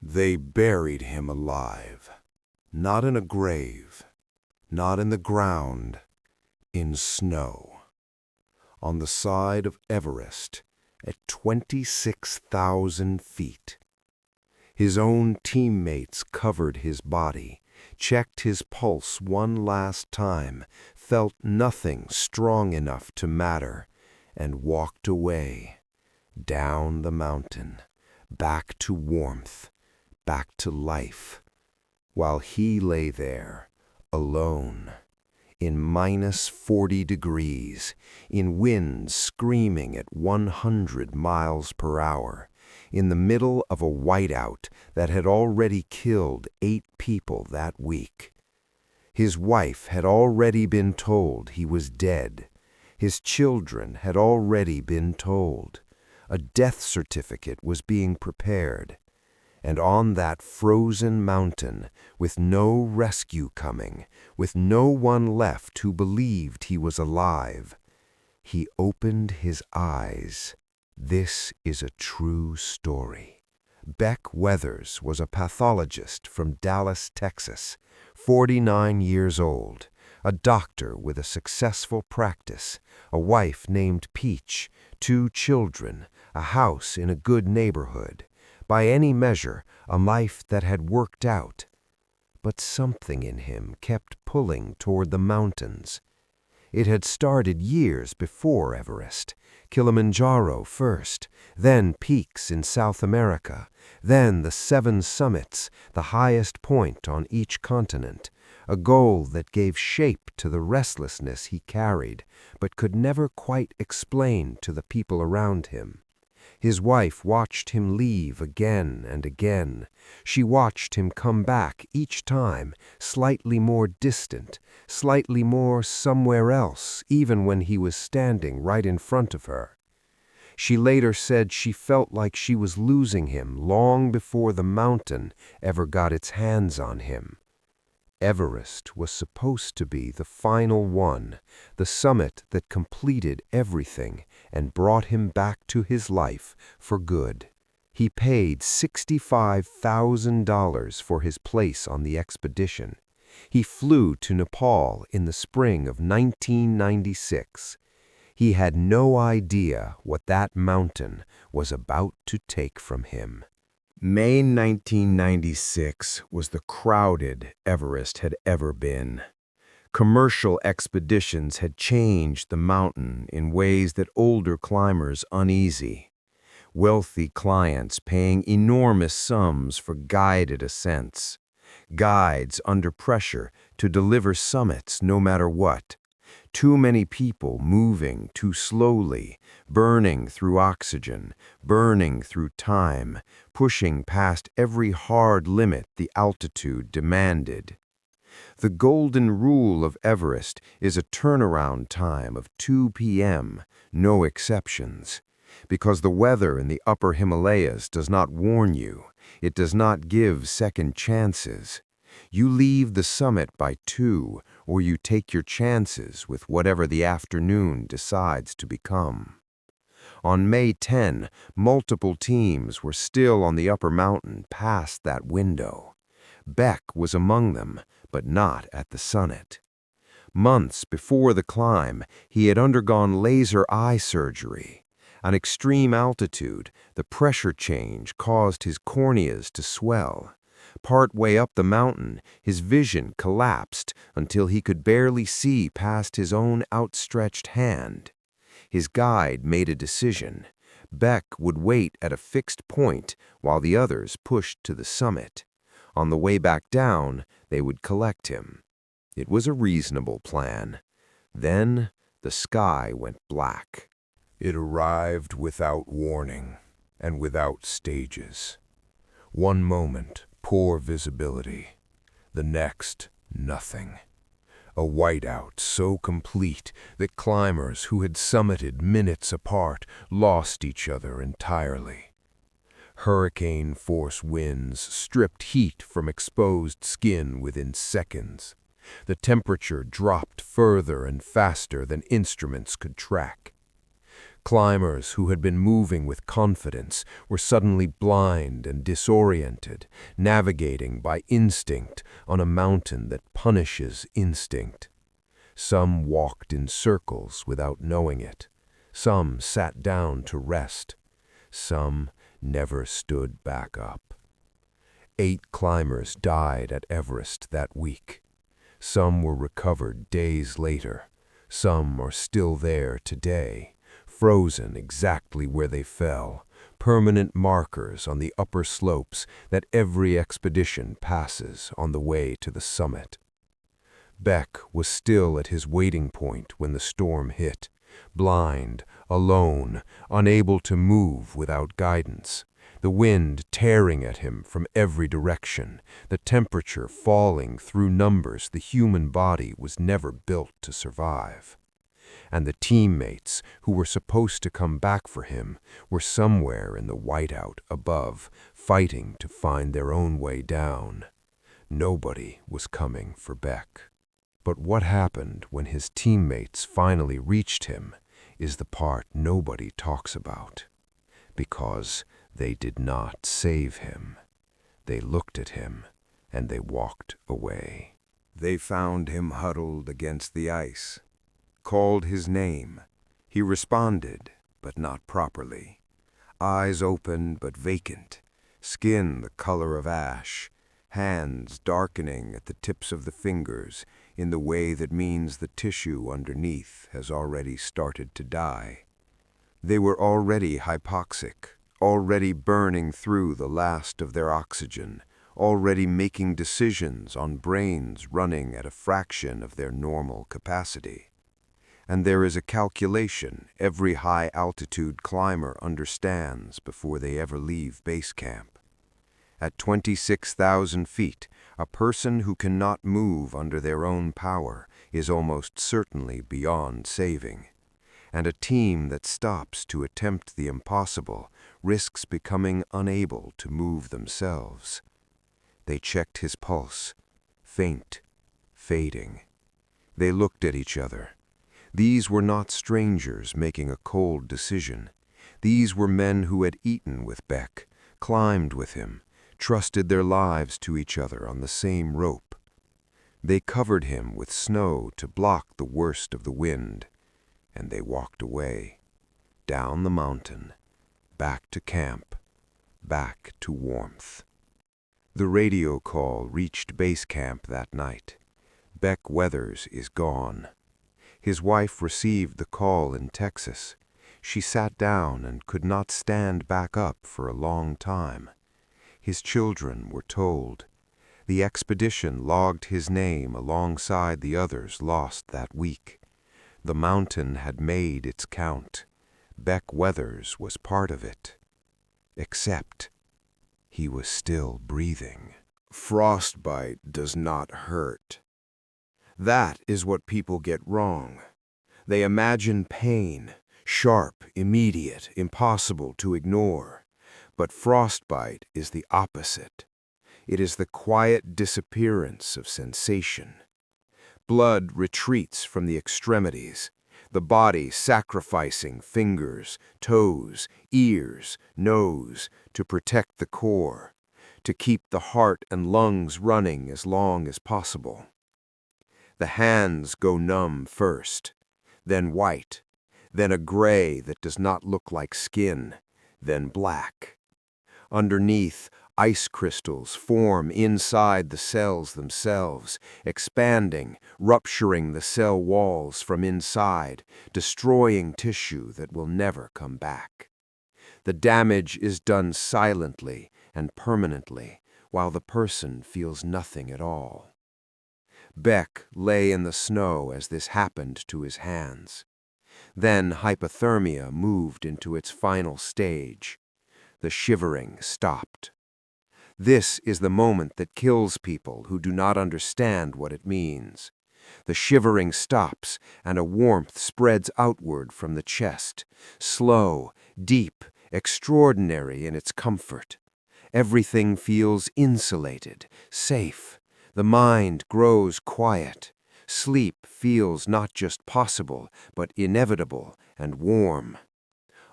They buried him alive, not in a grave, not in the ground, in snow. On the side of Everest, at 26,000 feet. His own teammates covered his body, checked his pulse one last time, felt nothing strong enough to matter, and walked away, down the mountain, back to warmth, back to life, while he lay there, alone, in -40 degrees, in winds screaming at 100 miles per hour, in the middle of a whiteout that had already killed 8 people that week. His wife had already been told he was dead. His children had already been told. A death certificate was being prepared. And on that frozen mountain, with no rescue coming, with no one left who believed he was alive, he opened his eyes. This is a true story. Beck Weathers was a pathologist from Dallas, Texas, 49 years old, a doctor with a successful practice, a wife named Peach, 2 children, a house in a good neighborhood. By any measure, a life that had worked out. But something in him kept pulling toward the mountains. It had started years before Everest, Kilimanjaro first, then peaks in South America, then the 7 summits, the highest point on each continent, a goal that gave shape to the restlessness he carried, but could never quite explain to the people around him. His wife watched him leave again and again. She watched him come back each time, slightly more distant, slightly more somewhere else, even when he was standing right in front of her. She later said she felt like she was losing him long before the mountain ever got its hands on him. Everest was supposed to be the final one, the summit that completed everything and brought him back to his life for good. He paid $65,000 for his place on the expedition. He flew to Nepal in the spring of 1996. He had no idea what that mountain was about to take from him. May 1996 was the crowded Everest had ever been. Commercial expeditions had changed the mountain in ways that older climbers uneasy. Wealthy clients paying enormous sums for guided ascents. Guides under pressure to deliver summits no matter what. Too many people moving too slowly, burning through oxygen, burning through time, pushing past every hard limit the altitude demanded. The golden rule of Everest is a turnaround time of 2 p.m., no exceptions. Because the weather in the upper Himalayas does not warn you, it does not give second chances. You leave the summit by 2, or you take your chances with whatever the afternoon decides to become. On May 10, multiple teams were still on the upper mountain past that window. Beck was among them, but not at the summit. Months before the climb, he had undergone laser eye surgery. On extreme altitude, the pressure change caused his corneas to swell. Part way up the mountain, his vision collapsed until he could barely see past his own outstretched hand. His guide made a decision. Beck would wait at a fixed point while the others pushed to the summit. On the way back down, they would collect him. It was a reasonable plan. Then the sky went black. It arrived without warning and without stages. One moment, poor visibility. The next, nothing. A whiteout so complete that climbers who had summited minutes apart lost each other entirely. Hurricane-force winds stripped heat from exposed skin within seconds. The temperature dropped further and faster than instruments could track. Climbers who had been moving with confidence were suddenly blind and disoriented, navigating by instinct on a mountain that punishes instinct. Some walked in circles without knowing it. Some sat down to rest. Some never stood back up. 8 climbers died at Everest that week. Some were recovered days later. Some are still there today, frozen exactly where they fell, permanent markers on the upper slopes that every expedition passes on the way to the summit. Beck was still at his waiting point when the storm hit, blind, alone, unable to move without guidance, the wind tearing at him from every direction, the temperature falling through numbers the human body was never built to survive. And the teammates who were supposed to come back for him were somewhere in the whiteout above, fighting to find their own way down. Nobody was coming for Beck. But what happened when his teammates finally reached him is the part nobody talks about. Because they did not save him. They looked at him and they walked away. They found him huddled against the ice, called his name. He responded, but not properly. Eyes open but vacant, skin the color of ash, hands darkening at the tips of the fingers in the way that means the tissue underneath has already started to die. They were already hypoxic, already burning through the last of their oxygen, already making decisions on brains running at a fraction of their normal capacity. And there is a calculation every high-altitude climber understands before they ever leave base camp. At 26,000 feet, a person who cannot move under their own power is almost certainly beyond saving. And a team that stops to attempt the impossible risks becoming unable to move themselves. They checked his pulse, faint, fading. They looked at each other. These were not strangers making a cold decision. These were men who had eaten with Beck, climbed with him, trusted their lives to each other on the same rope. They covered him with snow to block the worst of the wind, and they walked away, down the mountain, back to camp, back to warmth. The radio call reached base camp that night. Beck Weathers is gone. His wife received the call in Texas. She sat down and could not stand back up for a long time. His children were told. The expedition logged his name alongside the others lost that week. The mountain had made its count. Beck Weathers was part of it. Except he was still breathing. Frostbite does not hurt. That is what people get wrong. They imagine pain, sharp, immediate, impossible to ignore. But frostbite is the opposite. It is the quiet disappearance of sensation. Blood retreats from the extremities, the body sacrificing fingers, toes, ears, nose to protect the core, to keep the heart and lungs running as long as possible. The hands go numb first, then white, then a gray that does not look like skin, then black. Underneath, ice crystals form inside the cells themselves, expanding, rupturing the cell walls from inside, destroying tissue that will never come back. The damage is done silently and permanently, while the person feels nothing at all. Beck lay in the snow as this happened to his hands. Then hypothermia moved into its final stage. The shivering stopped. This is the moment that kills people who do not understand what it means. The shivering stops, and a warmth spreads outward from the chest, slow, deep, extraordinary in its comfort. Everything feels insulated, safe. The mind grows quiet. Sleep feels not just possible, but inevitable and warm.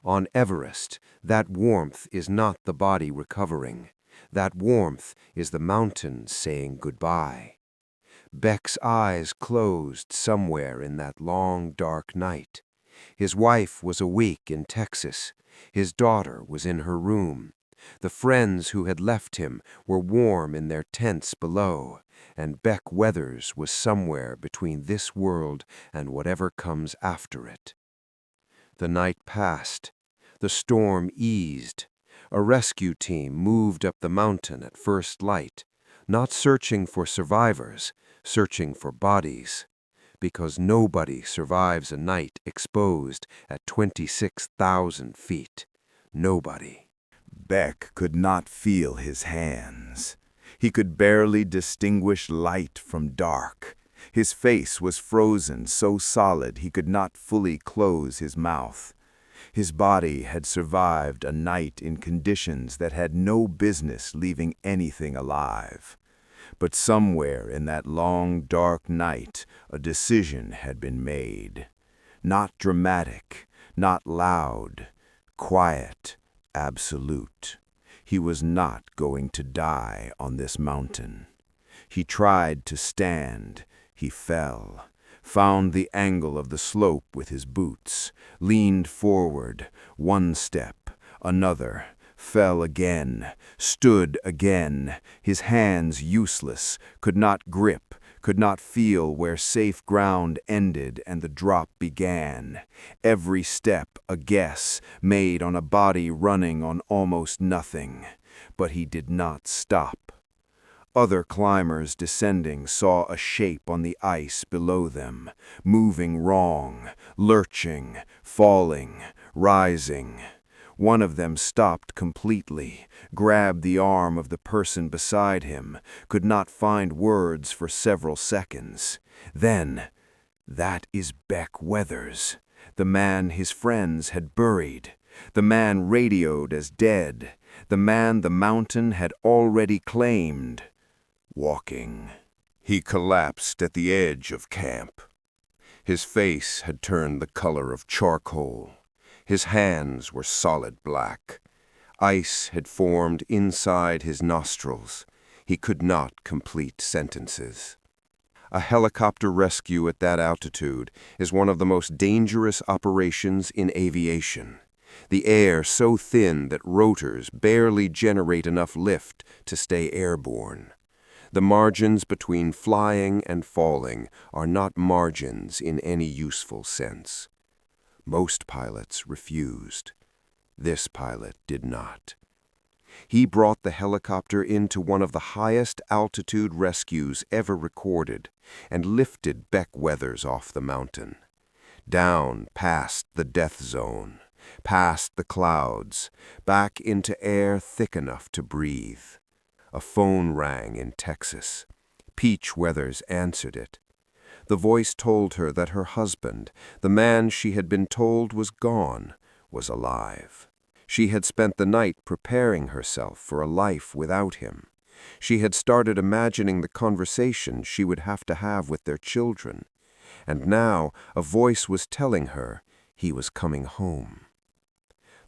On Everest, that warmth is not the body recovering. That warmth is the mountain saying goodbye. Beck's eyes closed somewhere in that long, dark night. His wife was awake in Texas. His daughter was in her room. The friends who had left him were warm in their tents below, and Beck Weathers was somewhere between this world and whatever comes after it. The night passed. The storm eased. A rescue team moved up the mountain at first light, not searching for survivors, searching for bodies, because nobody survives a night exposed at 26,000 feet. Nobody. Beck could not feel his hands. He could barely distinguish light from dark. His face was frozen so solid he could not fully close his mouth. His body had survived a night in conditions that had no business leaving anything alive. But somewhere in that long, dark night, a decision had been made. Not dramatic, not loud, quiet, absolute. He was not going to die on this mountain. He tried to stand. He fell, found the angle of the slope with his boots, leaned forward, one step, another, fell again, stood again, his hands useless, could not grip, could not feel where safe ground ended and the drop began. Every step a guess, made on a body running on almost nothing. But he did not stop. Other climbers descending saw a shape on the ice below them, moving wrong, lurching, falling, rising. One of them stopped completely, grabbed the arm of the person beside him, could not find words for several seconds. Then, that is Beck Weathers, the man his friends had buried, the man radioed as dead, the man the mountain had already claimed. Walking. He collapsed at the edge of camp. His face had turned the color of charcoal. His hands were solid black. Ice had formed inside his nostrils. He could not complete sentences. A helicopter rescue at that altitude is one of the most dangerous operations in aviation. The air so thin that rotors barely generate enough lift to stay airborne. The margins between flying and falling are not margins in any useful sense. Most pilots refused. This pilot did not. He brought the helicopter into one of the highest altitude rescues ever recorded and lifted Beck Weathers off the mountain. Down past the death zone, past the clouds, back into air thick enough to breathe. A phone rang in Texas. Peach Weathers answered it. The voice told her that her husband, the man she had been told was gone, was alive. She had spent the night preparing herself for a life without him. She had started imagining the conversation she would have to have with their children. And now a voice was telling her he was coming home.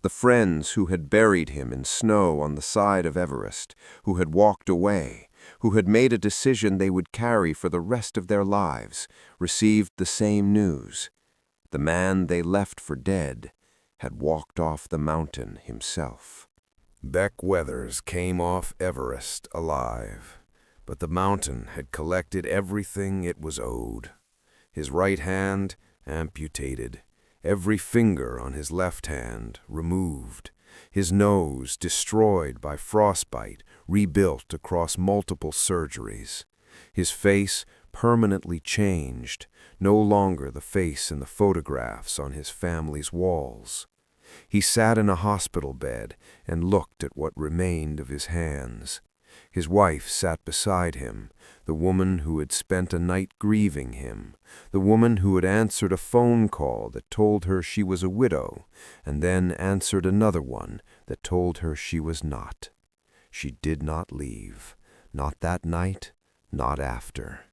The friends who had buried him in snow on the side of Everest, who had walked away, who had made a decision they would carry for the rest of their lives, received the same news. The man they left for dead had walked off the mountain himself. Beck Weathers came off Everest alive, but the mountain had collected everything it was owed. His right hand amputated, every finger on his left hand removed, his nose destroyed by frostbite, rebuilt across multiple surgeries, his face permanently changed, no longer the face in the photographs on his family's walls. He sat in a hospital bed and looked at what remained of his hands. His wife sat beside him, the woman who had spent a night grieving him, the woman who had answered a phone call that told her she was a widow, and then answered another one that told her she was not. She did not leave, not that night, not after.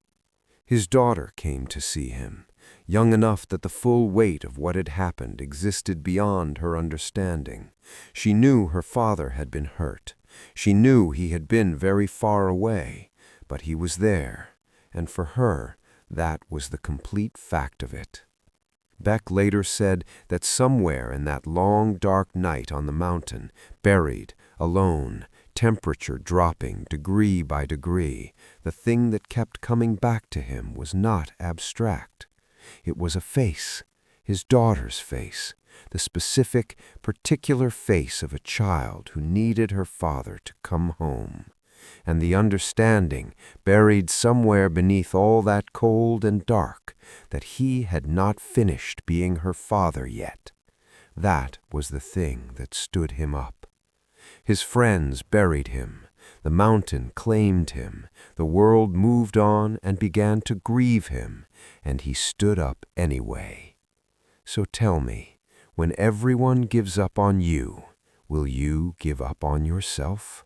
His daughter came to see him, young enough that the full weight of what had happened existed beyond her understanding. She knew her father had been hurt. She knew he had been very far away, but he was there, and for her, that was the complete fact of it. Beck later said that somewhere in that long, dark night on the mountain, buried, alone, temperature dropping degree by degree, the thing that kept coming back to him was not abstract. It was a face, his daughter's face, the specific, particular face of a child who needed her father to come home. And the understanding, buried somewhere beneath all that cold and dark, that he had not finished being her father yet. That was the thing that stood him up. His friends buried him. The mountain claimed him. The world moved on and began to grieve him, and he stood up anyway. So tell me, when everyone gives up on you, will you give up on yourself?